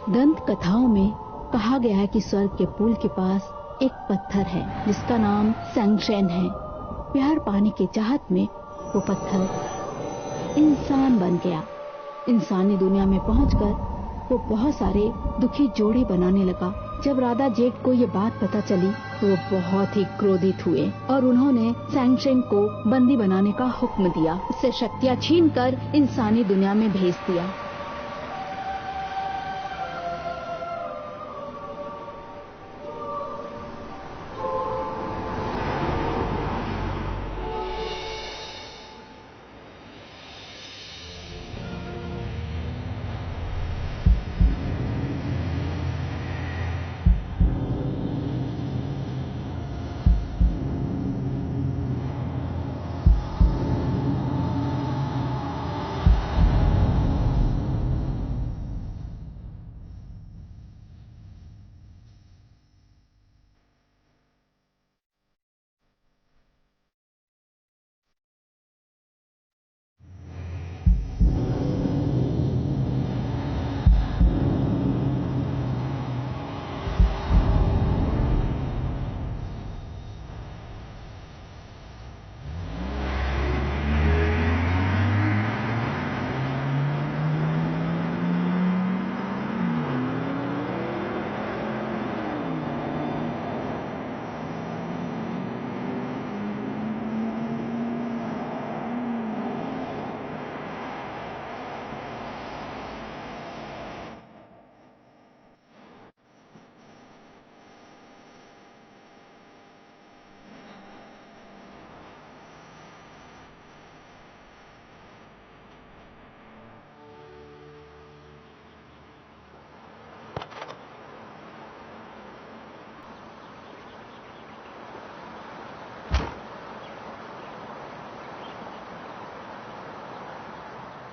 दंत कथाओं में कहा गया है कि स्वर्ग के पुल के पास एक पत्थर है जिसका नाम सैंगशेन है। प्यार पाने के चाहत में वो पत्थर इंसान बन गया। इंसानी दुनिया में पहुंचकर वो बहुत सारे दुखी जोड़े बनाने लगा। जब राधा जेठ को ये बात पता चली तो वो बहुत ही क्रोधित हुए और उन्होंने सैंगशेन को बंदी बनाने का हुक्म दिया। उससे शक्तियां छीनकर इंसानी दुनिया में भेज दिया।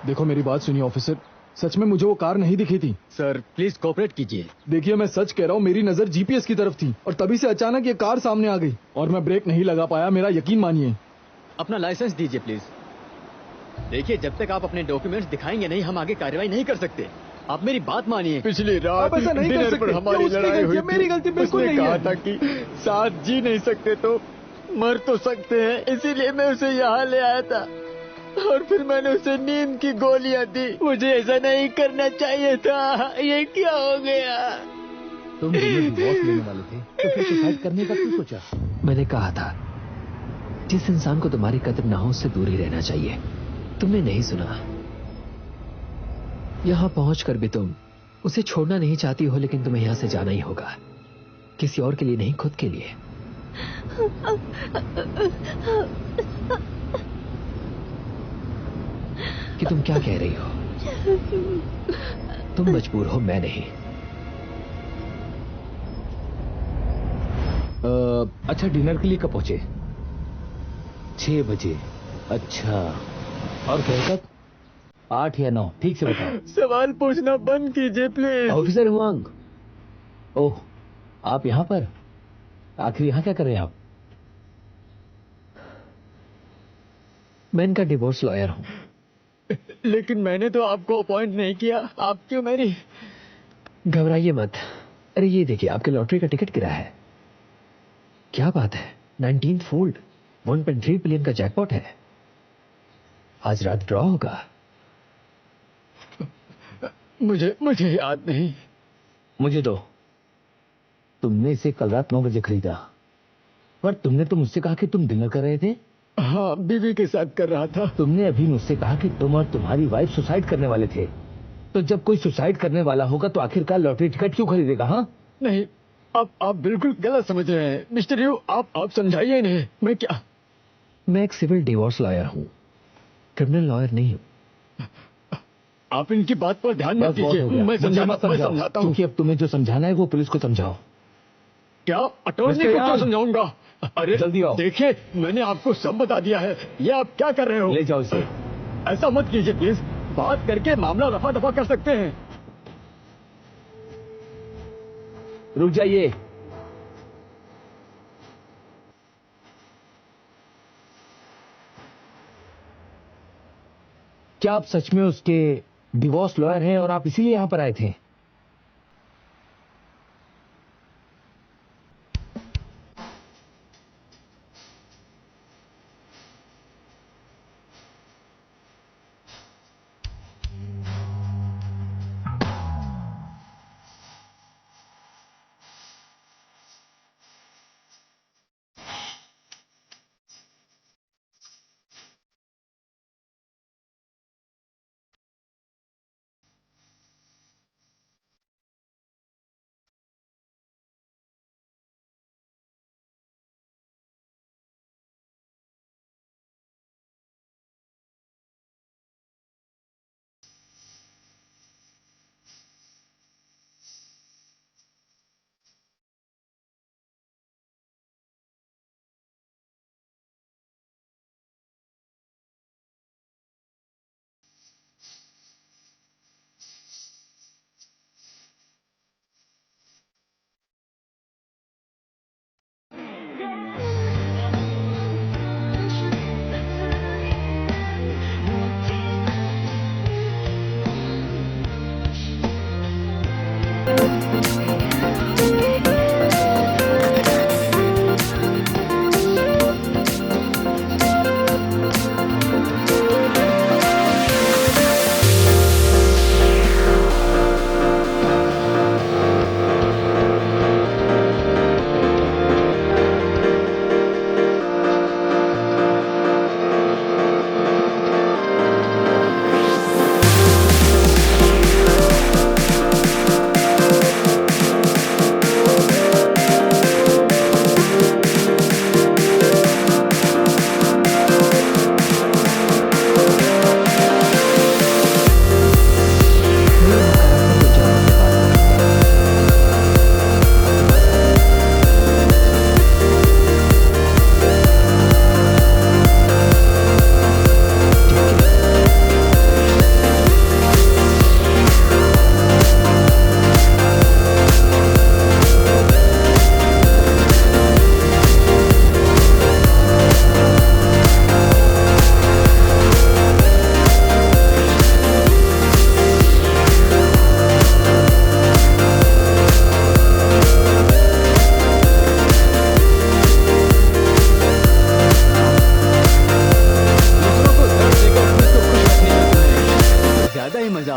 देखो मेरी बात सुनिए ऑफिसर, सच में मुझे वो कार नहीं दिखी थी। सर प्लीज कोऑपरेट कीजिए। देखिए मैं सच कह रहा हूँ, मेरी नजर जीपीएस की तरफ थी और तभी से अचानक ये कार सामने आ गई और मैं ब्रेक नहीं लगा पाया। मेरा यकीन मानिए। अपना लाइसेंस दीजिए प्लीज। देखिए जब तक आप अपने डॉक्यूमेंट्स दिखाएंगे नहीं हम आगे कार्रवाई नहीं कर सकते। आप मेरी बात मानिए। पिछली रात ऐसा नहीं कर सकते। हमारी लड़ाई हुई, मेरी गलती बिल्कुल नहीं कहा है। था कि साथ जी नहीं सकते तो मर तो सकते हैं, इसीलिए मैं उसे यहाँ ले आया था और फिर मैंने उसे नींद की गोलियां दी। मुझे ऐसा नहीं करना चाहिए था। ये क्या हो गया? तुम डिवोर्स लेने वाले थे तो फिर सुसाइड करने का क्यों सोचा? मैंने कहा था जिस इंसान को तुम्हारी कदर ना हो उससे दूर ही रहना चाहिए। तुमने नहीं सुना। यहां पहुंचकर भी तुम उसे छोड़ना नहीं चाहती हो, लेकिन तुम्हें यहां से जाना ही होगा। किसी और के लिए नहीं, खुद के लिए। कि तुम क्या कह रही हो? तुम मजबूर हो, मैं नहीं। अच्छा डिनर के लिए कब पहुंचे? 6 बजे। अच्छा, और कब तक? 8 या 9, ठीक से बताओ। सवाल पूछना बंद कीजिए प्लीज। Officer Huang. ओह, आप यहां पर? आखिर यहां क्या कर रहे हैं आप? मैं इनका डिवोर्स लॉयर हूं। लेकिन मैंने तो आपको अपॉइंट नहीं किया। आप क्यों मेरी? घबराइए मत। अरे ये देखिए, आपके लॉटरी का टिकट गिरा है। क्या बात है, 19th फोल्ड, 1.3 बिलियन का जैकपॉट है। आज रात ड्रॉ होगा। मुझे याद नहीं। मुझे दो। तुमने इसे कल रात 9 बजे खरीदा, पर तुमने तो मुझसे कहा कि तुम डिनर कर रहे थे। हाँ, बीवी के साथ कर रहा था। तुमने अभी मुझसे कहा कि तुम और तुम्हारी वाइफ सुसाइड करने वाले थे। तो जब कोई सुसाइड करने वाला होगा तो आखिरकार लॉटरी टिकट क्यों खरीदेगा? हाँ नहीं, आप बिल्कुल गलत समझ रहे हैं मिस्टर यू। आप समझाइए इन्हें। मैं क्या? मैं एक सिविल डिवोर्स लॉयर हूं, क्रिमिनल लॉयर नहीं हूं। आप इनकी बात पर ध्यान मत दीजिए। मैं समझाता हूँ। क्योंकि अब तुम्हें जो समझाना है वो पुलिस को समझाओ। क्या अटॉर्नी को क्या समझाऊंगा? अरे जल्दी आओ। देखिए, मैंने आपको सब बता दिया है। ये आप क्या कर रहे हो? ले जाओ इसे। ऐसा मत कीजिए प्लीज। बात करके मामला रफा दफा कर सकते हैं। रुक जाइए। क्या आप सच में उसके डिवोर्स लॉयर हैं और आप इसीलिए यहां पर आए थे?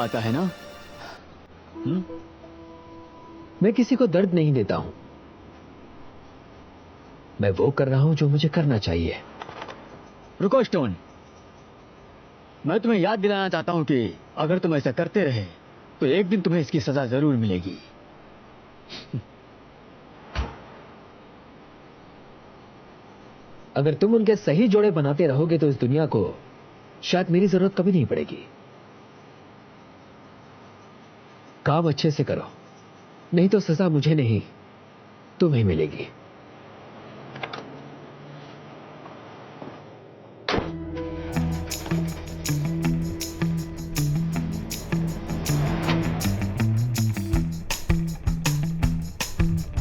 आता है ना? मैं किसी को दर्द नहीं देता हूं। मैं वो कर रहा हूं जो मुझे करना चाहिए। रुको स्टोन, मैं तुम्हें याद दिलाना चाहता हूं कि अगर तुम ऐसा करते रहे तो एक दिन तुम्हें इसकी सजा जरूर मिलेगी। अगर तुम उनके सही जोड़े बनाते रहोगे तो इस दुनिया को शायद मेरी जरूरत कभी नहीं पड़ेगी। काम अच्छे से करो, नहीं तो सजा मुझे नहीं तुम्हें मिलेगी।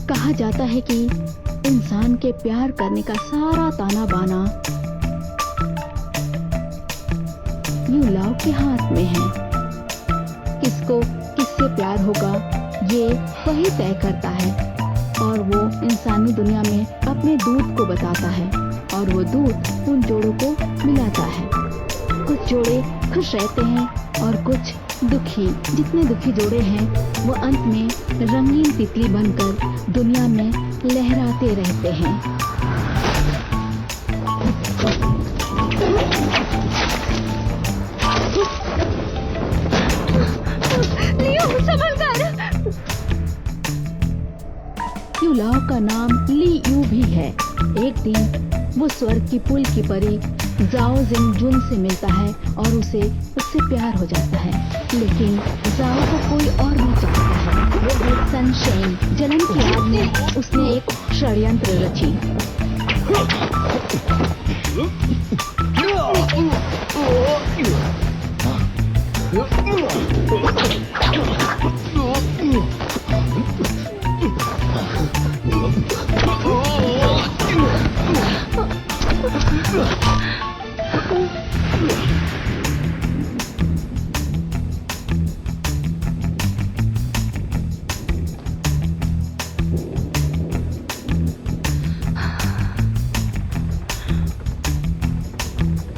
कहा जाता है कि इंसान के प्यार करने का सारा ताना बाना यूं लव के हाथ में है। किसको किससे प्यार होगा ये वही तय करता है, और वो इंसानी दुनिया में अपने दूत को बताता है, और वो दूत उन जोड़ों को मिलाता है। कुछ जोड़े खुश रहते हैं और कुछ दुखी। जितने दुखी जोड़े हैं वो अंत में रंगीन तितली बनकर दुनिया में लहराते रहते हैं। लियो, संभल कर। युलाओ का नाम ली यू भी है। एक दिन वो स्वर्ग की पुल की परी जाओ जिंग जुन से मिलता है और उससे प्यार हो जाता है, लेकिन जाओ को कोई और भी चाहता है। वो एक सनशेन जलन की आग में उसने एक षड्यंत्र रची।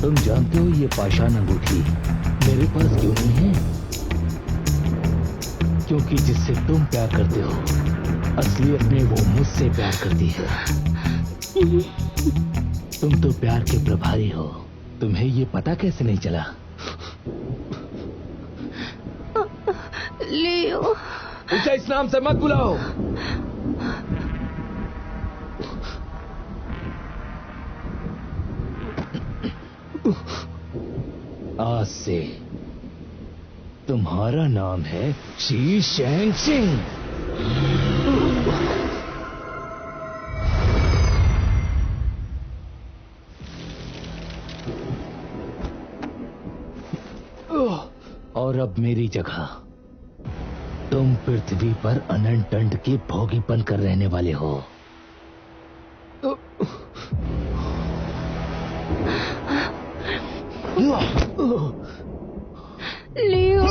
तुम जानते हो ये पाषाण अंगूठी मेरे पास क्यों नहीं है? क्योंकि जिससे तुम प्यार करते हो असलियत में वो मुझसे प्यार करती है। तुम तो प्यार के प्रभारी हो, तुम्हें ये पता कैसे नहीं चला? लियो, उसे इस नाम से मत बुलाओ। आज से तुम्हारा नाम है शी शेंग सिंह। और अब मेरी जगह तुम पृथ्वी पर अनंत दंड के भोगीपन कर रहने वाले हो। लियो,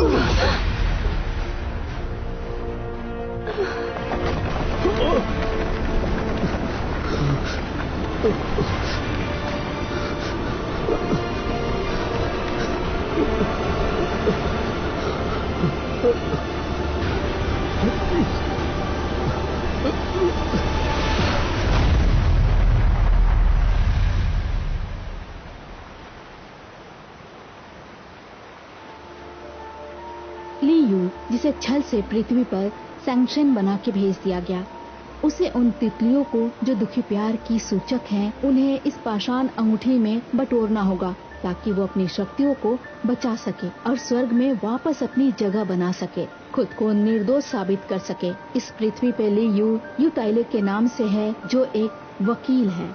ली यू जिसे छल से पृथ्वी पर सैंक्शन बना के भेज दिया गया, उसे उन तितलियों को जो दुखी प्यार की सूचक हैं, उन्हें इस पाषाण अंगूठी में बटोरना होगा ताकि वो अपनी शक्तियों को बचा सके और स्वर्ग में वापस अपनी जगह बना सके, खुद को निर्दोष साबित कर सके। इस पृथ्वी पे ली यू ताइले के नाम से है, जो एक वकील है।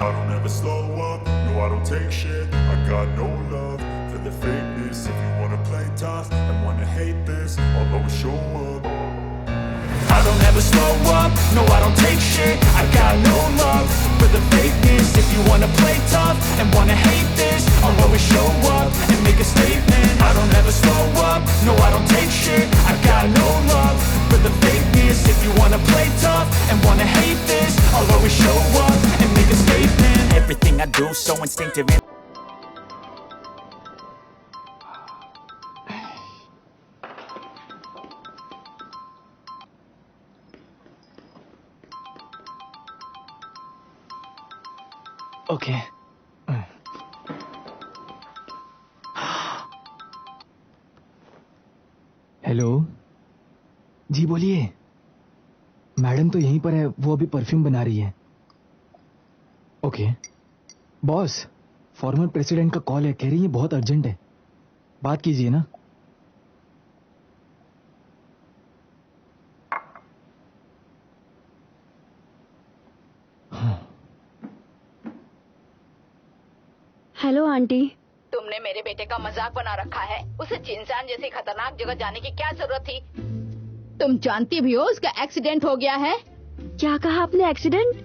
I don't ever slow up, no I don't take shit. I got no love for the fakeness. If you wanna play tough and wanna hate this, I'll always show up. I don't ever slow up, no I don't take shit. I got no love for the fakeness. If you wanna play tough and wanna hate this, I'll always show up and make a statement. I don't ever slow up, no I don't take shit. I got no love for the fakeness. If you wanna play tough and wanna hate this, I'll always show up and make a statement. Everything everything I do so instinctive. Okay hello ji बोलिए। Madam तो यहीं पर है, वो अभी perfume बना रही है। ओके बॉस, फॉर्मर प्रेसिडेंट का कॉल है, कह रही है बहुत अर्जेंट है, बात कीजिए ना। Hello aunty. तुमने मेरे बेटे का मजाक बना रखा है। उसे चिंसान जैसी खतरनाक जगह जाने की क्या जरूरत थी? तुम जानती भी हो उसका एक्सीडेंट हो गया है। क्या कहा आपने? एक्सीडेंट?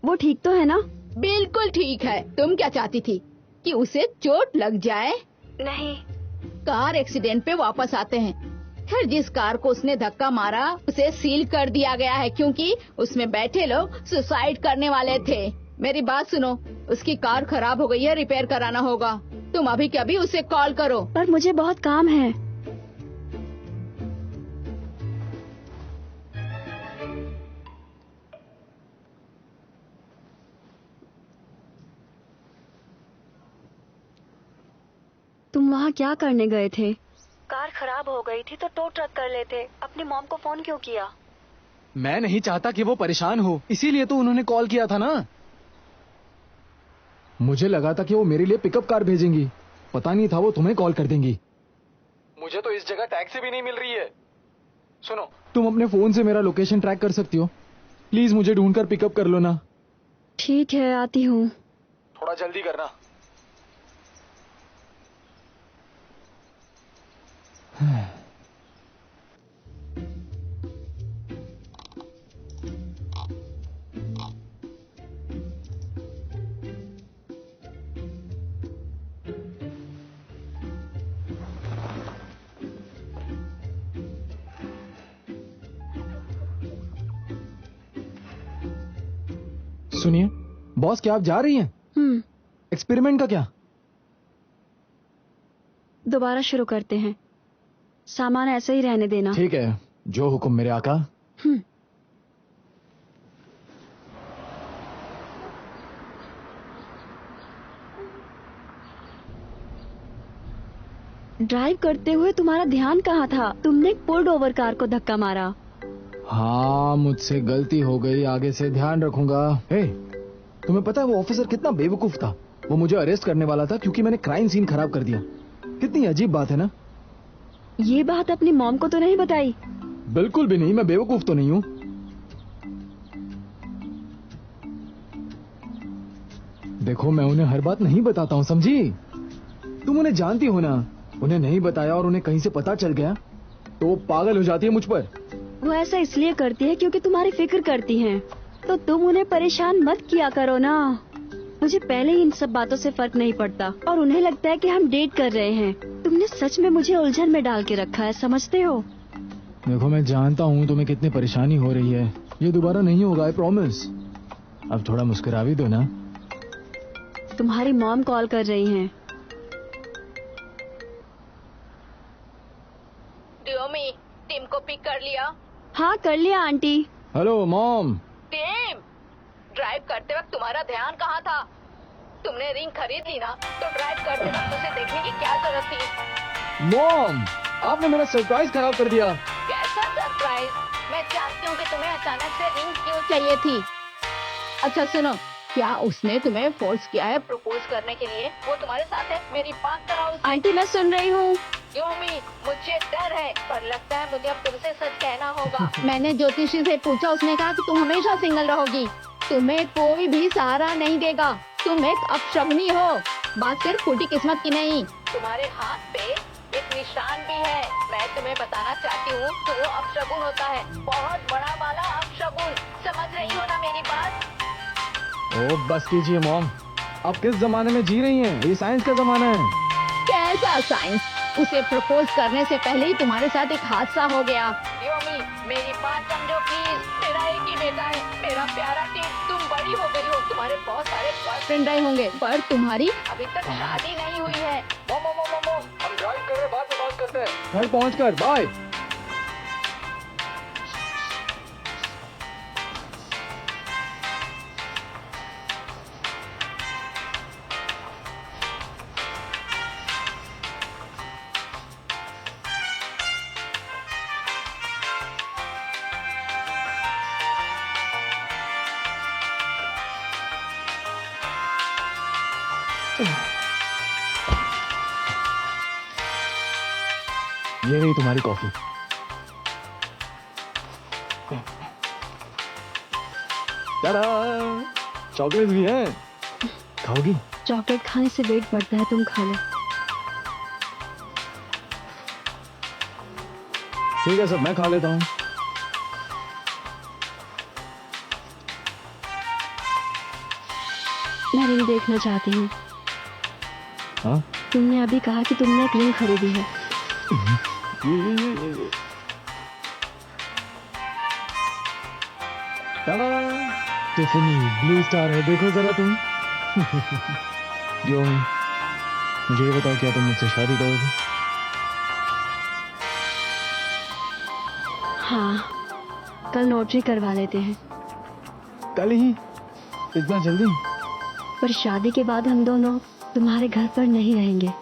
वो ठीक तो है ना? बिल्कुल ठीक है। तुम क्या चाहती थी कि उसे चोट लग जाए? नहीं। कार एक्सीडेंट पे वापस आते हैं। फिर जिस कार को उसने धक्का मारा उसे सील कर दिया गया है क्योंकि उसमें बैठे लोग सुसाइड करने वाले थे। मेरी बात सुनो, उसकी कार खराब हो गई है, रिपेयर कराना होगा। तुम अभी के अभी उसे कॉल करो। पर मुझे बहुत काम है। तुम वहाँ क्या करने गए थे? कार खराब हो गई थी तो टो ट्रक कर लेते। अपनी मॉम को फोन क्यों किया? मैं नहीं चाहता कि वो परेशान हो, इसीलिए तो उन्होंने कॉल किया था ना। मुझे लगा था कि वो मेरे लिए पिकअप कार भेजेंगी, पता नहीं था वो तुम्हें कॉल कर देंगी। मुझे तो इस जगह टैक्सी भी नहीं मिल रही है। सुनो, तुम अपने फोन से मेरा लोकेशन ट्रैक कर सकती हो? प्लीज मुझे ढूंढकर पिकअप कर लो ना। ठीक है, आती हूँ। थोड़ा जल्दी करना। सुनिए बॉस, क्या आप जा रही हैं? एक्सपेरिमेंट का क्या? दोबारा शुरू करते हैं। सामान ऐसे ही रहने देना। ठीक है, जो हुक्म मेरे आका। ड्राइव करते हुए तुम्हारा ध्यान कहाँ था? तुमने पुल्ड ओवर कार को धक्का मारा। हाँ, मुझसे गलती हो गई, आगे से ध्यान रखूंगा। हे, तुम्हें पता है वो ऑफिसर कितना बेवकूफ था? वो मुझे अरेस्ट करने वाला था क्योंकि मैंने क्राइम सीन खराब कर दिया। कितनी अजीब बात है ना? ये बात अपनी मॉम को तो नहीं बताई? बिल्कुल भी नहीं, मैं बेवकूफ तो नहीं हूँ। देखो, मैं उन्हें हर बात नहीं बताता हूँ, समझी? तुम उन्हें जानती हो ना, उन्हें नहीं बताया और उन्हें कहीं से पता चल गया तो वो पागल हो जाती है मुझ पर। वो ऐसा इसलिए करती है क्योंकि तुम्हारी फिक्र करती हैं। तो तुम उन्हें परेशान मत किया करो ना। मुझे पहले ही इन सब बातों से फर्क नहीं पड़ता और उन्हें लगता है कि हम डेट कर रहे हैं। तुमने सच में मुझे उलझन में डाल के रखा है, समझते हो? देखो, मैं जानता हूँ तुम्हें कितनी परेशानी हो रही है। ये दोबारा नहीं होगा, आई प्रॉमिस। अब थोड़ा मुस्कुरा भी दो ना। तुम्हारी मॉम कॉल कर रही हैं। टीम को पिक कर लिया? हाँ, कर लिया aunty. Hello mom. Team, drive करते वक्त तुम्हारा ध्यान कहाँ था? तुमने रिंग खरीद ली ना, तो ड्राइव करते वक्त उसे देखने की क्या जरूरत थी? मॉम, आपने मेरा सरप्राइज खराब कर दिया। कैसा सरप्राइज? मैं जानती हूँ कि तुम्हें अचानक से रिंग क्यों चाहिए थी। अच्छा सुनो, क्या उसने तुम्हें फोर्स किया है प्रपोज करने के लिए? वो तुम्हारे साथ है? मेरी बात कराओ। आंटी, मैं सुन रही हूँ। योमी, मुझे डर है, पर लगता है मुझे अब तुमसे सच कहना होगा। मैंने ज्योतिषी से पूछा, उसने कहा कि तुम हमेशा सिंगल रहोगी। तुम्हें कोई भी सहारा नहीं देगा। तुम एक अपशगुनी हो। बात सिर्फ फूटी किस्मत की नहीं, तुम्हारे हाथ पे एक निशान भी है। मैं तुम्हें बताना चाहती हूँ कि वो अपशगुन होता है, बहुत बड़ा वाला अपशगुन। समझ रही हो ना मेरी बात? ओ बस कीजिए मॉम, आप किस जमाने में जी रही हैं? ये साइंस का जमाना है। कैसा साइंस? उसे प्रपोज करने से पहले ही तुम्हारे साथ एक हादसा हो गया। योमी, मेरी बात समझो प्लीज। मेरा एक ही बेटा है, मेरा प्यारा टीम। तुम बड़ी हो गई हो, तुम्हारे बहुत सारे बॉयफ्रेंड रहे होंगे, पर तुम्हारी अभी तक शादी नहीं हुई है। मोमो, हम ड्राइव कर रहे, बाद में बात करते हैं। घर पहुंचकर बाय। ये रही तुम्हारी कॉफी। तारा, चॉकलेट भी है, खाओगी? चॉकलेट खाने से वेट बढ़ता है, तुम खा लो। ठीक है, सब मैं खा लेता हूँ। मैं रिंग देखना चाहती हूँ। हाँ? तुमने अभी कहा कि तुमने एक रिंग खरीदी है। ये। टिफनी ब्लू स्टार है, देखो जरा तुम। जो मुझे ये बताओ, क्या तुम मुझसे शादी करोगे? हाँ, कल नोटरी करवा लेते हैं। कल ही? इतना जल्दी? पर शादी के बाद हम दोनों तुम्हारे घर पर नहीं रहेंगे।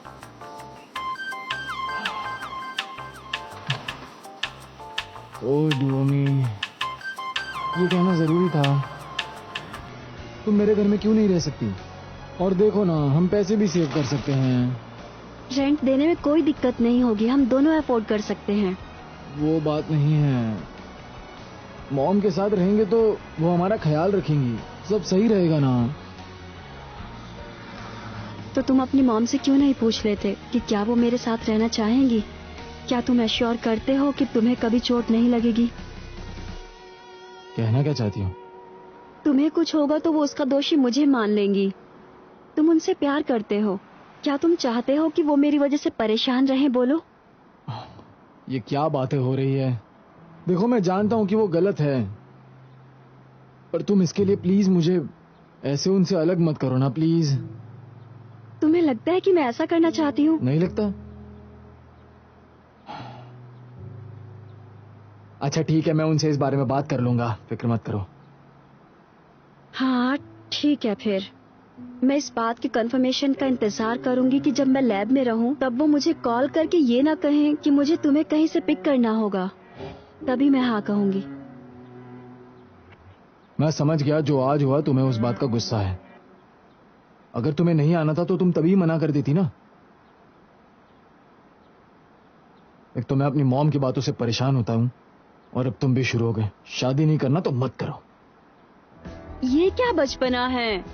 ओह डूमी, ये कहना जरूरी था। तुम मेरे घर में क्यों नहीं रह सकती? और देखो ना, हम पैसे भी सेव कर सकते हैं। रेंट देने में कोई दिक्कत नहीं होगी, हम दोनों अफोर्ड कर सकते हैं। वो बात नहीं है। मॉम के साथ रहेंगे तो वो हमारा ख्याल रखेंगी, सब सही रहेगा ना? तो तुम अपनी मॉम से क्यों नहीं पूछ लेते कि क्या वो मेरे साथ रहना चाहेंगी? क्या तुम एश्योर करते हो कि तुम्हें कभी चोट नहीं लगेगी? कहना क्या चाहती हो? तुम्हें कुछ होगा तो वो उसका दोषी मुझे मान लेंगी। तुम उनसे प्यार करते हो, क्या तुम चाहते हो कि वो मेरी वजह से परेशान रहें? बोलो। ये क्या बातें हो रही है? देखो, मैं जानता हूँ कि वो गलत है, पर तुम इसके लिए प्लीज मुझे ऐसे उनसे अलग मत करो ना, प्लीज। तुम्हें लगता है कि मैं ऐसा करना चाहती हूँ? नहीं लगता। अच्छा ठीक है, मैं उनसे इस बारे में बात कर लूंगा, फिक्र मत करो। हाँ ठीक है, फिर मैं इस बात की कंफर्मेशन का इंतजार करूंगी कि जब मैं लैब में रहूं तब वो मुझे कॉल करके ये ना कहें कि मुझे तुम्हें कहीं से पिक करना होगा, तभी मैं हाँ कहूंगी। मैं समझ गया, जो आज हुआ तुम्हें उस बात का गुस्सा है। अगर तुम्हें नहीं आना था तो तुम तभी मना कर देती ना। एक तो मैं अपनी मॉम की बातों से परेशान होता हूँ, और अब तुम भी शुरू हो गए। शादी नहीं करना तो मत करो। ये क्या बचपना है?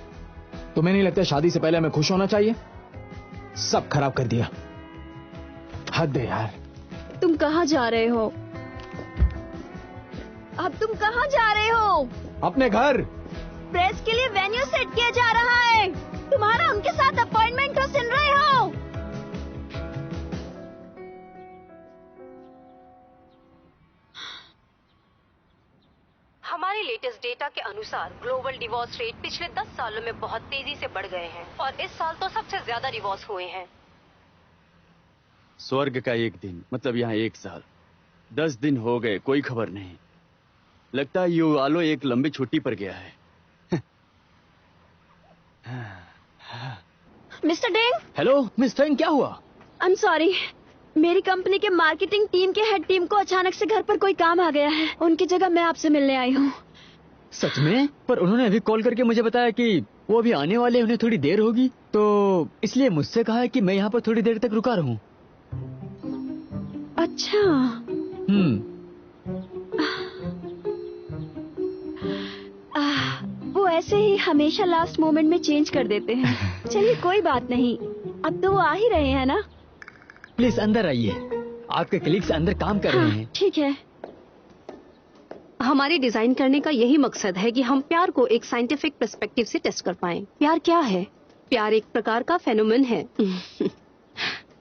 तुम्हें नहीं लगता शादी से पहले हमें खुश होना चाहिए? सब खराब कर दिया, हद है यार। तुम कहाँ जा रहे हो? अब तुम कहाँ जा रहे हो? अपने घर। प्रेस के लिए वेन्यू सेट किया जा रहा है, तुम्हारा उनके साथ अपॉइंटमेंट हो, सुन रहे हो? हमारे लेटेस्ट डेटा के अनुसार ग्लोबल डिवोर्स रेट पिछले 10 सालों में बहुत तेजी से बढ़ गए हैं, और इस साल तो सबसे ज्यादा डिवोर्स हुए हैं। स्वर्ग का एक दिन मतलब यहाँ 1 साल। 10 दिन हो गए, कोई खबर नहीं। लगता है ये आलो एक लंबी छुट्टी पर गया है। Mister Deng. Hello miss Fang, क्या हुआ? आई एम सॉरी, मेरी कंपनी के मार्केटिंग टीम के हेड टीम को अचानक से घर पर कोई काम आ गया है, उनकी जगह मैं आपसे मिलने आई हूँ। सच में? पर उन्होंने अभी कॉल करके मुझे बताया कि वो अभी आने वाले, उन्हें थोड़ी देर होगी, तो इसलिए मुझसे कहा है कि मैं यहाँ पर थोड़ी देर तक रुका रहूं। अच्छा। वो ऐसे ही हमेशा लास्ट मोमेंट में चेंज कर देते हैं। चलिए कोई बात नहीं, अब तो वो आ ही रहे हैं ना। प्लीज अंदर आइए, आपके कलीग्स अंदर काम कर रहे हैं। ठीक है। हमारे डिजाइन करने का यही मकसद है कि हम प्यार को एक साइंटिफिक पर्सपेक्टिव से टेस्ट कर पाएं। प्यार क्या है? प्यार एक प्रकार का फेनोमेन है।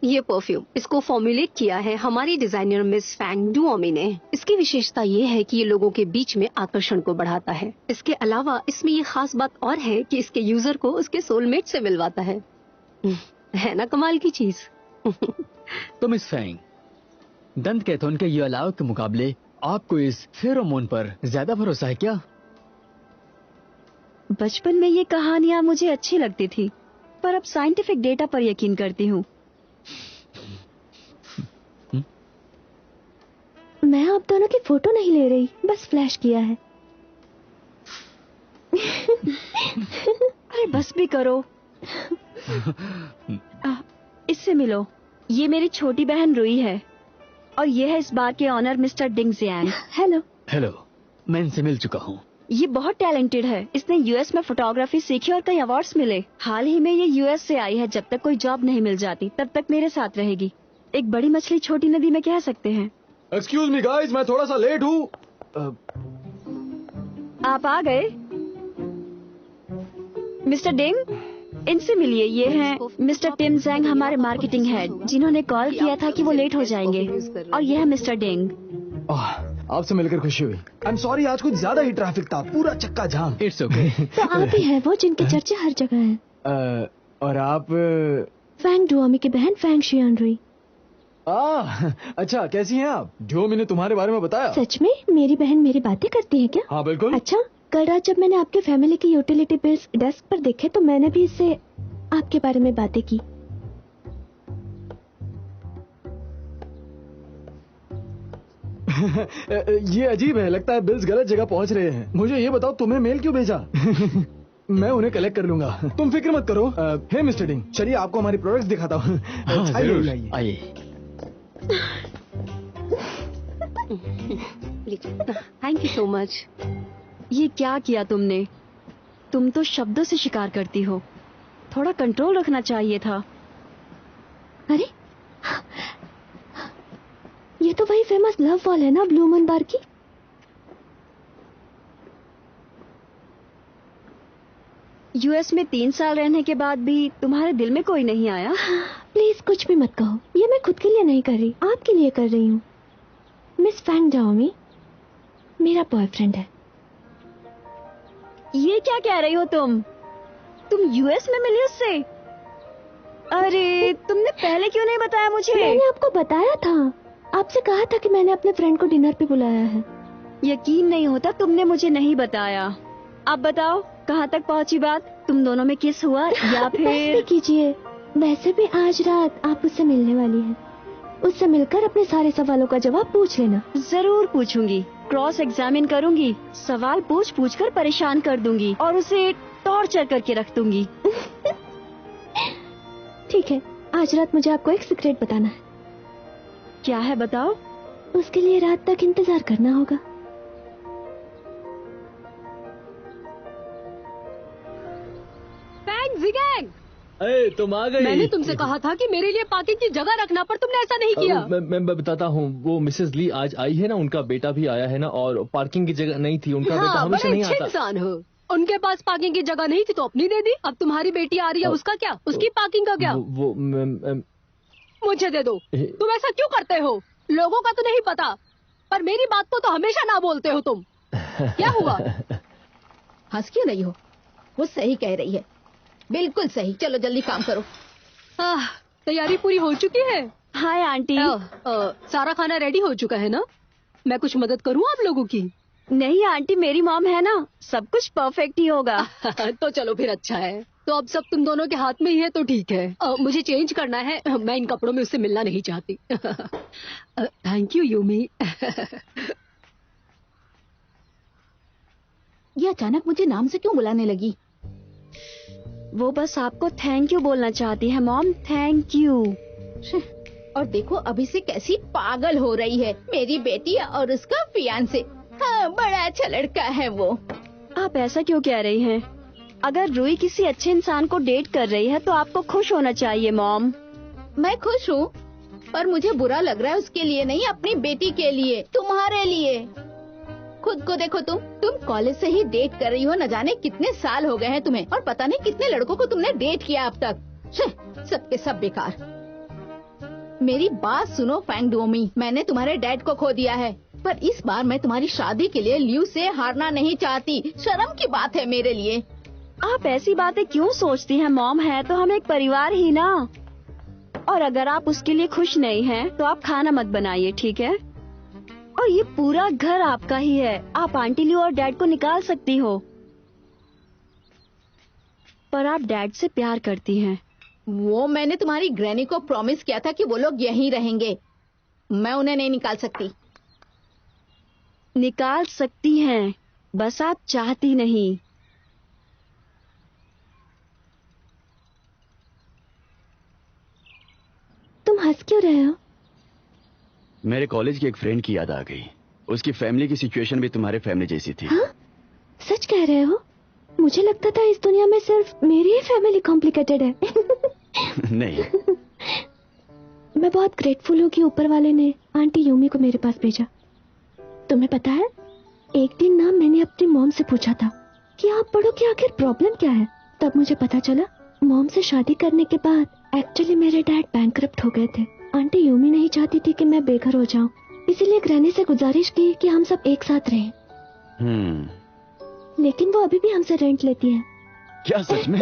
ये परफ्यूम इसको फॉर्मुलेट किया है हमारी डिजाइनर मिस फैंग डुओमी ने। इसकी विशेषता ये है कि ये लोगों के बीच में आकर्षण को बढ़ाता है। इसके अलावा इसमें ये खास बात और है कि इसके यूजर को उसके सोलमेट से मिलवाता है ना कमाल की चीज। तो मिस फैंग, दंत कैथोन के ये अलाव के मुकाबले आपको इस फेरोमोन पर ज्यादा भरोसा है क्या? बचपन में ये कहानियाँ मुझे अच्छी लगती थी, पर अब साइंटिफिक डेटा पर यकीन करती हूँ। मैं आप दोनों की फोटो नहीं ले रही, बस फ्लैश किया है। अरे बस भी करो। इससे मिलो। ये मेरी छोटी बहन रुई है और ये है इस बार के ऑनर मिस्टर डिंग जियांग। हेलो। हेलो, मैं इनसे मिल चुका हूँ। ये बहुत टैलेंटेड है। इसने यूएस में फोटोग्राफी सीखी और कई अवार्ड्स मिले। हाल ही में ये यूएस से आई है। जब तक कोई जॉब नहीं मिल जाती तब तक मेरे साथ रहेगी। एक बड़ी मछली छोटी नदी में कह सकते हैं। एक्सक्यूज मी गाइस, मैं थोड़ा सा लेट हूँ। आप आ गए मिस्टर डिंग, इनसे मिलिए। ये हैं मिस्टर टिम जैंग, हमारे मार्केटिंग हेड, जिन्होंने कॉल किया था कि वो लेट हो जाएंगे। और यह है मिस्टर डिंग। आपसे मिलकर खुशी हुई। आई एम सॉरी, आज कुछ ज्यादा ही ट्रैफिक था, पूरा चक्का जाम। It's okay. तो आप ही हैं वो जिनके चर्चे हर जगह हैं। और आप? फैंग डुओमी की बहन फैंग शियानरुई। अच्छा, कैसी हैं आप? डुओमी ने तुम्हारे बारे में बताया? सच में? मेरी बहन मेरी बातें करती है क्या? हाँ बिल्कुल। अच्छा, कल रात जब मैंने आपके फैमिली के यूटिलिटी बिल्स डेस्क पर देखे तो मैंने भी इससे आपके बारे में बातें की। ये अजीब है, लगता है बिल्स गलत जगह पहुंच रहे हैं। मुझे ये बताओ, तुम्हें मेल क्यों भेजा? मैं उन्हें कलेक्ट कर लूंगा, तुम फिक्र मत करो। हे मिस्टर डिंग, चलिए आपको हमारी प्रोडक्ट्स दिखाता हूँ। आइए। Thank you so much. ये क्या किया तुमने? तुम तो शब्दों से शिकार करती हो, थोड़ा कंट्रोल रखना चाहिए था। अरे ये तो वही फेमस लव वॉल है ना, ब्लू मून बार की। यूएस में 3 साल रहने के बाद भी तुम्हारे दिल में कोई नहीं आया? प्लीज कुछ भी मत कहो, ये मैं खुद के लिए नहीं कर रही, आपके लिए कर रही हूँ। मिस फैंग डुओमी मेरा बॉयफ्रेंड है। ये क्या कह रही हो तुम यूएस में मिली उससे? अरे तुमने पहले क्यों नहीं बताया मुझे? मैंने आपको बताया था, आपसे कहा था कि मैंने अपने फ्रेंड को डिनर पे बुलाया है। यकीन नहीं होता तुमने मुझे नहीं बताया। अब बताओ कहाँ तक पहुँची बात? तुम दोनों में किस हुआ या बस फिर? भी कीजिए। वैसे भी आज रात आप उससे मिलने वाली हैं, उससे मिलकर अपने सारे सवालों का जवाब पूछ लेना। जरूर पूछूंगी, क्रॉस एग्जामिन करूंगी, सवाल पूछ पूछ कर परेशान कर दूंगी और उसे टॉर्चर करके रख दूंगी। ठीक है, आज रात मुझे आपको एक सीक्रेट बताना है। क्या है बताओ? उसके लिए रात तक इंतजार करना होगा। फैंग जिगैंग, अरे तुम आ गई। मैंने तुमसे कहा था कि मेरे लिए पार्किंग की जगह रखना, पर तुमने ऐसा नहीं किया। मैं बताता हूँ, वो मिसेस ली आज आई है ना, उनका बेटा भी आया है ना, और पार्किंग की जगह नहीं थी। उनका बेटा हमेशा नहीं आता। इंसान हो। उनके पास पार्किंग की जगह नहीं थी तो अपनी दे दी। अब तुम्हारी बेटी आ रही है, उसका क्या? उसकी पार्किंग का क्या? वो मुझे दे दो। तुम ऐसा क्यों करते हो? लोगों का तो नहीं पता, पर मेरी बात को तो हमेशा ना बोलते हो तुम। क्या हुआ? हंस क्यों नहीं हो? वो सही कह रही है, बिल्कुल सही। चलो जल्दी काम करो। तैयारी पूरी हो चुकी है? Hi aunty. सारा खाना रेडी हो चुका है ना? मैं कुछ मदद करूं आप लोगों की? नहीं आंटी, मेरी मॉम है ना, सब कुछ परफेक्ट ही होगा। तो चलो फिर अच्छा है। तो अब सब तुम दोनों के हाथ में ही है तो ठीक है। मुझे चेंज करना है, मैं इन कपड़ों में उससे मिलना नहीं चाहती। Thank you Yumi. ये अचानक मुझे नाम से क्यों बुलाने लगी? वो बस आपको थैंक यू बोलना चाहती है मॉम, थैंक यू। और देखो अभी से कैसी पागल हो रही है। मेरी बेटी और उसका फियांसे। हाँ, बड़ा अच्छा लड़का है वो। आप ऐसा क्यों कह रही हैं? अगर रूई किसी अच्छे इंसान को डेट कर रही है तो आपको खुश होना चाहिए मॉम। मैं खुश हूँ, पर मुझे बुरा लग रहा है उसके लिए नहीं, अपनी बेटी के लिए, तुम्हारे लिए। खुद को देखो, तुम कॉलेज से ही डेट कर रही हो। न जाने कितने साल हो गए हैं तुम्हें, और पता नहीं कितने लड़कों को तुमने डेट किया अब तक। सबके सब बेकार। मेरी बात सुनो फैंग डुओमी, मैंने तुम्हारे डैड को खो दिया है, पर इस बार मैं तुम्हारी शादी के लिए लियू से हारना नहीं चाहती। शर्म की बात है मेरे लिए। आप ऐसी बातें क्यों सोचती हैं मॉम? है तो हम एक परिवार ही ना। और अगर आप उसके लिए खुश नहीं हैं, तो आप खाना मत बनाइए, ठीक है? और ये पूरा घर आपका ही है। आप आंटी लियू और डैड को निकाल सकती हो, पर आप डैड से प्यार करती हैं। वो मैंने तुम्हारी ग्रैनी को प्रॉमिस किया था कि वो लोग यहीं रहेंगे। मैं उन्हें नहीं निकाल सकती। निकाल सकती हैं, बस आप चाहती नहीं। तुम हंस क्यों रहे हो? मेरे कॉलेज की एक फ्रेंड की याद आ गई। उसकी फैमिली की सिचुएशन भी तुम्हारे फैमिली जैसी थी। हाँ? सच कह रहे हो? मुझे लगता था इस दुनिया में सिर्फ मेरी ही फैमिली कॉम्प्लिकेटेड है। नहीं। मैं बहुत ग्रेटफुल हूँ कि ऊपर वाले ने आंटी यूमी को मेरे पास भेजा। तुम्हें पता है, एक दिन ना मैंने अपनी मॉम से पूछा था कि आप पढ़ो कि आखिर प्रॉब्लम क्या है। तब मुझे पता चला मॉम से शादी करने के बाद एक्चुअली मेरे डैड बैंकरप्ट हो गए थे। आंटी यूमी नहीं चाहती थी कि मैं बेघर हो जाऊं, इसीलिए ग्रैनी से गुजारिश की कि हम सब एक साथ रहें। लेकिन वो अभी भी हमसे रेंट लेती है। क्या सच में?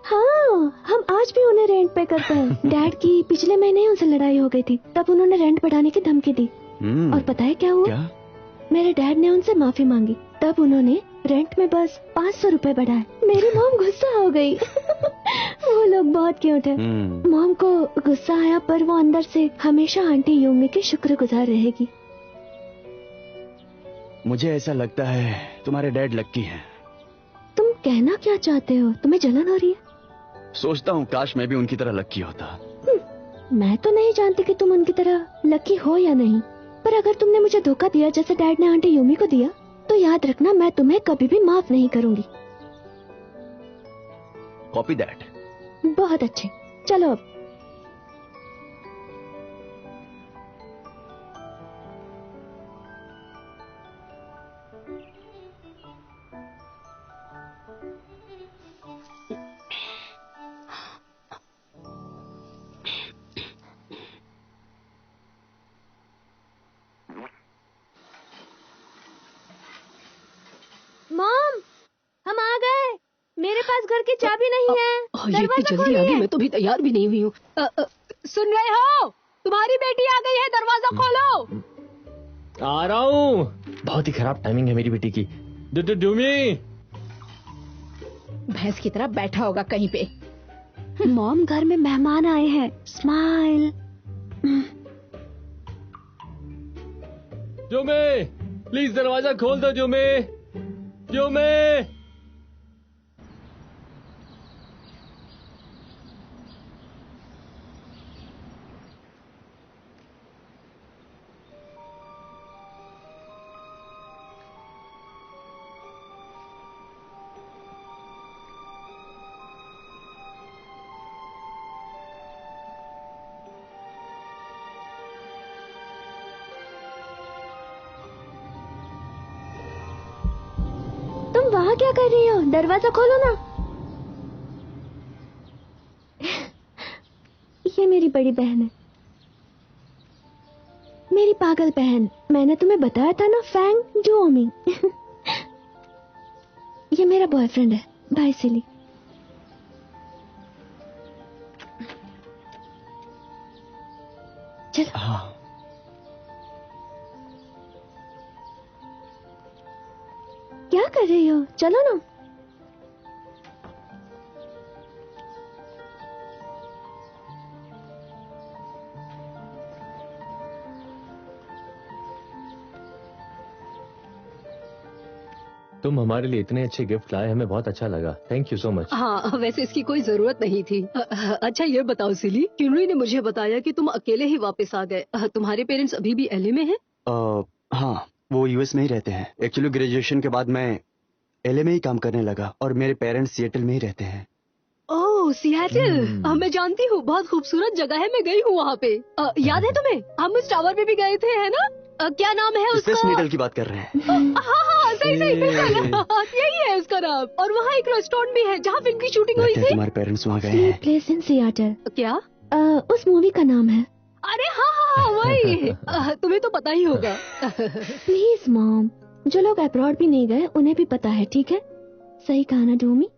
हाँ, हम आज भी उन्हें रेंट पे करते हैं। डैड की पिछले महीने ही उनसे लड़ाई हो गई थी, तब उन्होंने रेंट बढ़ाने की धमकी दी। और पता है क्या हुआ? क्या? मेरे डैड ने उनसे माफी मांगी, तब उन्होंने रेंट में बस 500 रुपए बढ़ाए। मेरी मॉम गुस्सा हो गई। वो लोग बहुत क्यूट है। मॉम को गुस्सा आया, पर वो अंदर से हमेशा आंटी यूमी की शुक्रगुजार रहेगी। मुझे ऐसा लगता है तुम्हारे डैड लक्की हैं। तुम कहना क्या चाहते हो? तुम्हें जलन हो रही है? सोचता हूँ काश मैं भी उनकी तरह लक्की होता। मैं तो नहीं जानती कि तुम उनकी तरह लकी हो या नहीं, पर अगर तुमने मुझे धोखा दिया जैसे डैड ने आंटी यूमी को दिया, तो याद रखना मैं तुम्हें कभी भी माफ नहीं करूंगी। Copy that. बहुत अच्छे, चलो अब। मॉम, हम आ गए। मेरे पास घर की चाबी नहीं है। ये इतनी जल्दी आ गई, मैं तो भी तैयार भी नहीं हुई हूँ। सुन रहे हो? तुम्हारी बेटी आ गई है, दरवाजा खोलो। आ रहा हूँ। बहुत ही खराब टाइमिंग है मेरी बेटी की। डूमी भैंस की तरह बैठा होगा कहीं पे। मॉम, घर में मेहमान आए हैं। स्माइल। जुमे, प्लीज दरवाजा खोल दो। जुमे, जुमे। वहाँ क्या कर रही हो? दरवाजा खोलो ना। ये मेरी बड़ी बहन है, मेरी पागल बहन। मैंने तुम्हें बताया था ना, फैंग डुओमी। ये मेरा बॉयफ्रेंड है, भाई सिली। चलो। हाँ। क्या कर रही हो? चलो ना। तुम हमारे लिए इतने अच्छे गिफ्ट लाए, हमें बहुत अच्छा लगा। Thank you so much. हाँ, वैसे इसकी कोई जरूरत नहीं थी। अच्छा ये बताओ सिली, किनरी ने मुझे बताया कि तुम अकेले ही वापस आ गए। तुम्हारे पेरेंट्स अभी भी एलए में हैं? हाँ, वो यूएस में ही रहते हैं। एक्चुअली ग्रेजुएशन के बाद मैं एलए में ही काम करने लगा और मेरे पेरेंट्स सिएटल में ही रहते हैं। ओह, सिएटल। मैं जानती हूँ, बहुत खूबसूरत जगह है। मैं गई हूँ वहाँ पे। याद है तुम्हें? हम उस टावर पे भी गए थे, है ना? क्या नाम है उसका? स्पेस नीडल की बात कर रहे हैं। हाँ, सही यही है उसका नाम। और वहाँ एक रेस्टोरेंट भी है जहाँ फिल्म की शूटिंग हुई थी। तुम्हारे पेरेंट्स वहाँ गए हैं। Place in Seattle. क्या? उस मूवी का नाम है। अरे हाँ वही। तुम्हें तो पता ही होगा। प्लीज मॉम, जो लोग अब्रॉड भी नहीं गए उन्हें भी पता है, ठीक है? सही कहा ना डूमी?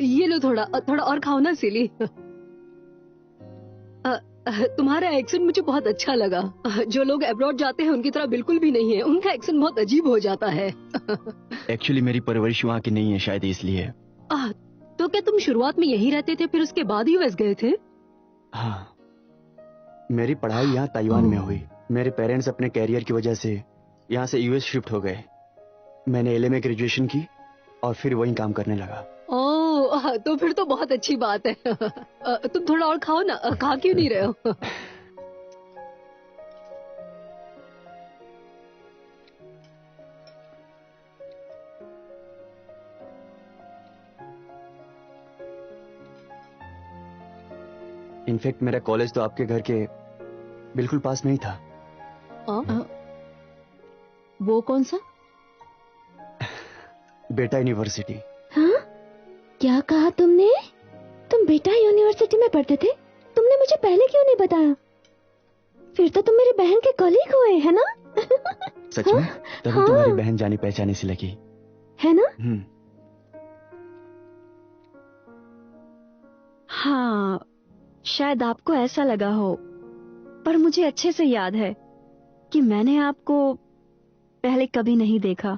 ये लो, थोड़ा थोड़ा और खाओ ना सिली। तुम्हारा एक्सेंट मुझे बहुत अच्छा लगा। जो लोग अब्रॉड जाते हैं उनकी तरह बिल्कुल भी नहीं है, उनका एक्सेंट बहुत अजीब हो जाता है। एक्चुअली मेरी परवरिश वहाँ की नहीं है, शायद इसलिए। तो क्या तुम शुरुआत में यहीं रहते थे फिर उसके बाद यूएस गए थे? हाँ, मेरी पढ़ाई यहाँ ताइवान में हुई। मेरे पेरेंट्स अपने कैरियर की वजह से यहाँ से यूएस शिफ्ट हो गए। मैंने एलए में ग्रेजुएशन की और फिर वहीं काम करने लगा। ओह, तो फिर तो बहुत अच्छी बात है। तुम थोड़ा और खाओ ना, खा क्यों नहीं रहे हो? इनफैक्ट मेरा कॉलेज तो आपके घर के बिल्कुल पास में ही था। वो कौन सा? बेटा यूनिवर्सिटी। हाँ, क्या कहा तुमने? तुम बेटा यूनिवर्सिटी में पढ़ते थे? तुमने मुझे पहले क्यों नहीं बताया? फिर तो तुम मेरी बहन के कॉलीग हुए, है ना? सच में? तभी तुम्हारी बहन जानी पहचानी सी लगी, है ना? हाँ, शायद आपको ऐसा लगा हो, पर मुझे अच्छे से याद है कि मैंने आपको पहले कभी नहीं देखा।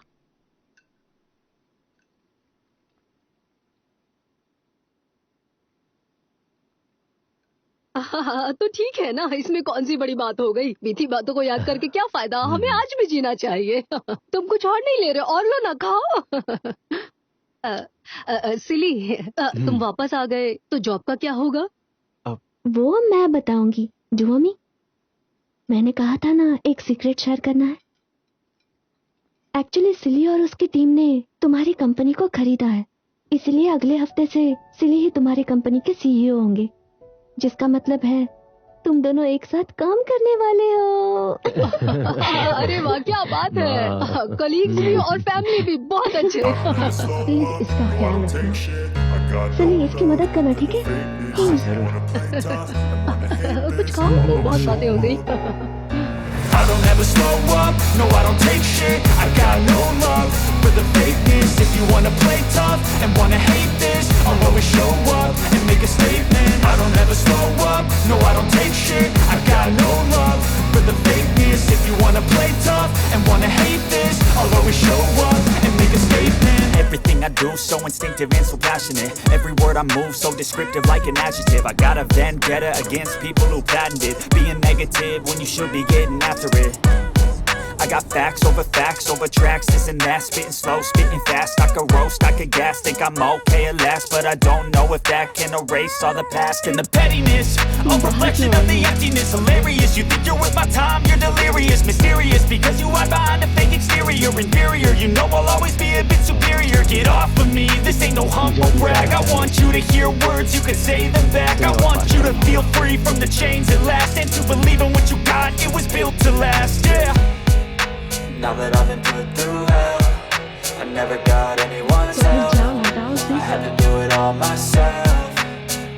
तो ठीक है ना, इसमें कौन सी बड़ी बात हो गई? बीती बातों को याद करके क्या फायदा, हमें आज भी जीना चाहिए। तुम कुछ और नहीं ले रहे और लो ना, खाओ। सिली, तुम वापस आ गए तो जॉब का क्या होगा? वो मैं बताऊंगी डूमी। मैंने कहा था ना, एक सीक्रेट शेयर करना है। एक्चुअली सिली और उसकी टीम ने तुम्हारी कंपनी को खरीदा है, इसलिए अगले हफ्ते से सिली ही तुम्हारी कंपनी के सीईओ होंगे, जिसका मतलब है तुम दोनों एक साथ काम करने वाले हो। अरे वाह, क्या बात है। कलीग्स भी और फैमिली भी बहुत अच्छे। प्लीज इसका ख्याल रखना। सिली, इसकी मदद करना, ठीक है? कुछ खाओ, बहुत बातें हो गई। I don't ever slow up, no I don't take shit. I got no love for the fakeness. If you wanna play tough and wanna hate this, I'll always show up and make a statement. I don't ever slow up, no I don't take shit. I got no love for the fakeness. If you wanna play tough and wanna hate this, I'll always show up and make a statement. Everything I do so instinctive and so passionate. Every word I move so descriptive like an adjective. I got a vendetta against people who patented being negative when you should be getting after it. I got facts over tracks, this and that, spitting slow, spitting fast. I could roast, I could gas, think I'm okay at last, but I don't know if that can erase all the past and the pettiness. A reflection of the emptiness, hilarious. You think you're worth my time, you're delirious, mysterious, because you hide behind a fake exterior, inferior. You know I'll always be a bit superior. Get off of me, this ain't no humble brag. I want you to hear words, you can say them back. I want you to feel free from the chains at last, and to believe in what you got, it was built to last, yeah. Now that I've been put through hell, I never got anyone's help. I had to do it all myself.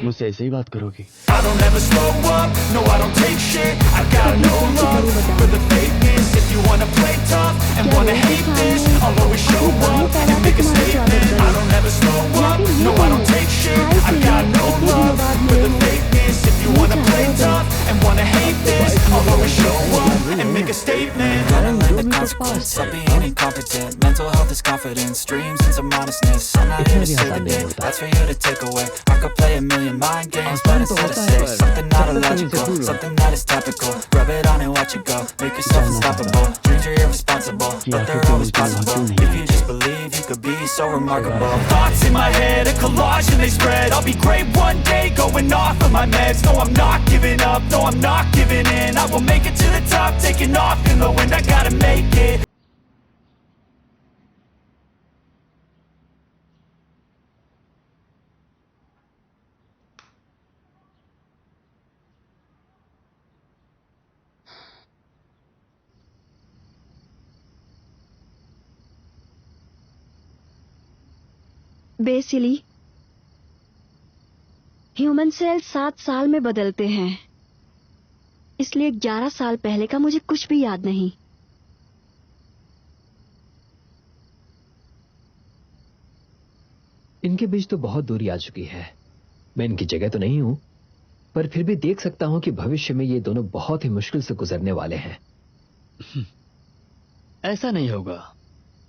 मुझसे ऐसे ही बात करोगी? I don't ever slow up, no I don't take shit. I got no love for the fakeness. If you wanna play tough and wanna hate this, I'll always show up and make a statement. I don't ever slow up, no I don't take shit. I got no love for the fakeness. If you wanna play tough and wanna hate this, I'll always show up and make a statement. Gotta learn the consequence of being incompetent. Mental health is confidence, dreams and some honestness. I'm not here to save the day, that's for you to take away. I could play a million mind games, but instead of say something not illogical, something that is topical. Rub it on and watch it go. Make yourself unstoppable. Dreams are irresponsible, but they're always possible. If you just believe, you could be so remarkable. Thoughts in my head, a collage and they spread. I'll be great one day, going off of my meds. No, I'm not giving up, no, I'm not giving in. I will make it to the top, taking off in the wind. I gotta make it. Basically human cell 7 साल में बदलते हैं, इसलिए 11 साल पहले का मुझे कुछ भी याद नहीं। इनके बीच तो बहुत दूरी आ चुकी है। मैं इनकी जगह तो नहीं हूं, पर फिर भी देख सकता हूं कि भविष्य में ये दोनों बहुत ही मुश्किल से गुजरने वाले हैं। ऐसा नहीं होगा।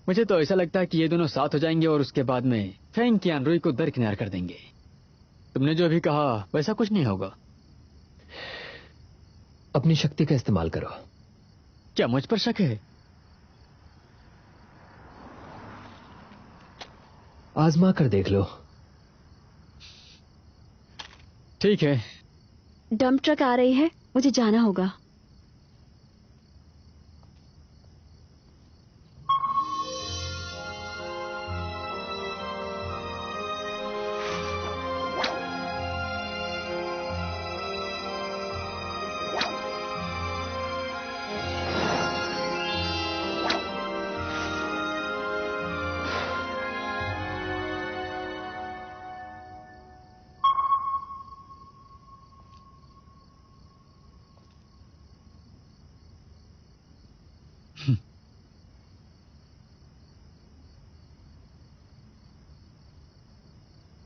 मुझे तो ऐसा लगता है कि ये दोनों साथ हो जाएंगे और उसके बाद में फैंग कियान-रुई को दरकिनार कर देंगे। तुमने जो अभी कहा वैसा कुछ नहीं होगा। अपनी शक्ति का इस्तेमाल करो। क्या मुझ पर शक है? आजमा कर देख लो। ठीक है। डंप ट्रक आ रही है, मुझे जाना होगा।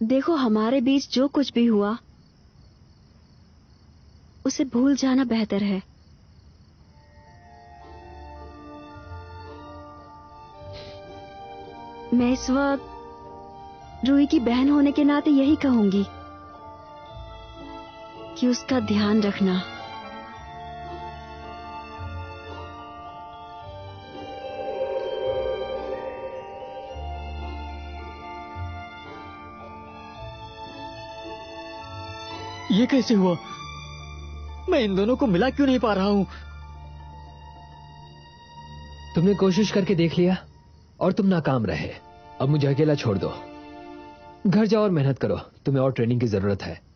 देखो, हमारे बीच जो कुछ भी हुआ उसे भूल जाना बेहतर है। मैं इस वक्त रूही की बहन होने के नाते यही कहूंगी कि उसका ध्यान रखना। ये कैसे हुआ? मैं इन दोनों को मिला क्यों नहीं पा रहा हूं? तुमने कोशिश करके देख लिया और तुम नाकाम रहे। अब मुझे अकेला छोड़ दो। घर जाओ और मेहनत करो, तुम्हें और ट्रेनिंग की जरूरत है।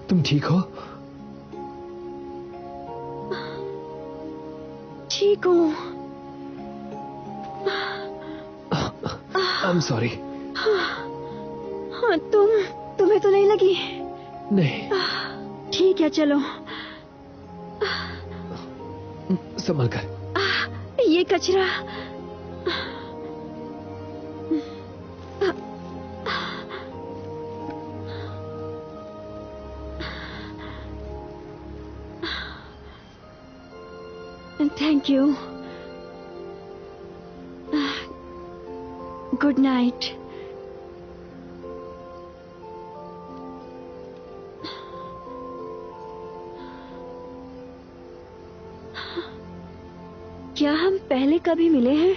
तुम ठीक हो? ठीक हूँ। आई एम सॉरी। हाँ, तुम्हें तो नहीं लगी? नहीं। ठीक है, चलो। संभल कर। ये कचरा। Thank you. Good night. क्या हम पहले कभी मिले हैं?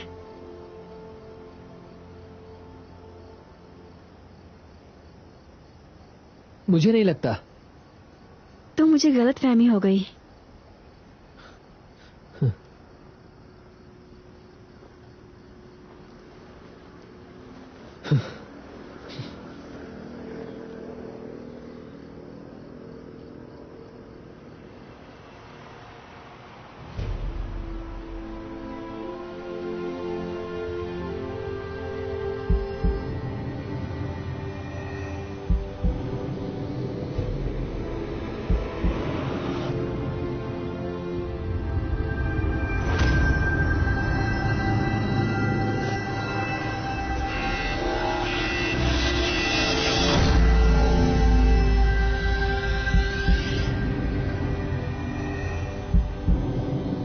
मुझे नहीं लगता। तो मुझे गलतफहमी हो गई।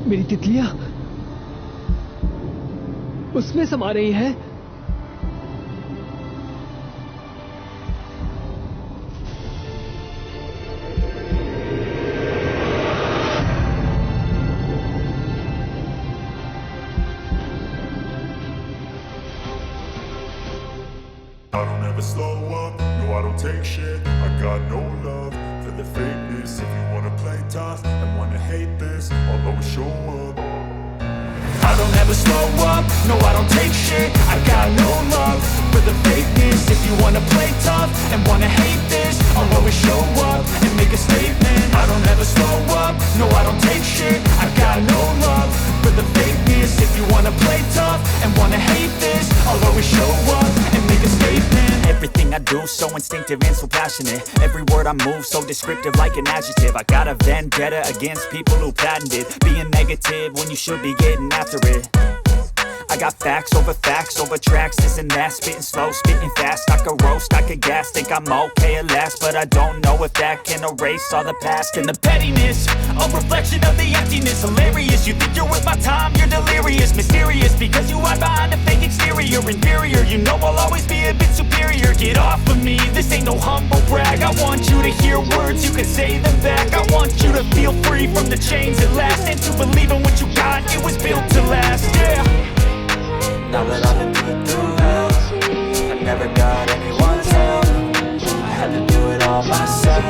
मेरी तितलियां उसमें समा रही है। I don't ever slow up, no I don't take shit. I got no love for the fakeness. If you wanna play tough and wanna hate this, I'll always show up. I don't ever slow up, no I don't take shit. I got no love for the fakeness. If you wanna play tough and wanna hate this, I'll always show up and make a statement. I don't ever slow up, no I don't take shit. I got no love for the fakeness. If you wanna play tough and wanna hate this, I'll always show up and make a statement. Everything I do so instinctive and so passionate. Every word I move so descriptive like an adjective. I got a vendetta against people who patented being negative when you should be getting after it. I got facts over tracks, this and that. Spitting slow, spitting fast. I could roast, I could gas. Think I'm okay at last, but I don't know if that can erase all the past. And the pettiness, a reflection of the emptiness. Hilarious, you think you're worth my time, you're delirious. Mysterious, because you hide behind a fake exterior. Inferior, you know I'll always be a bit superior. Get off of me, this ain't no humble brag. I want you to hear words, you can say them back. I want you to feel free from the chains at last, and to believe in what you got, it was built to last, yeah. Now that I've been put through hell, I never got anyone's help. I had to do it all myself.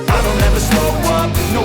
I don't ever slow up, no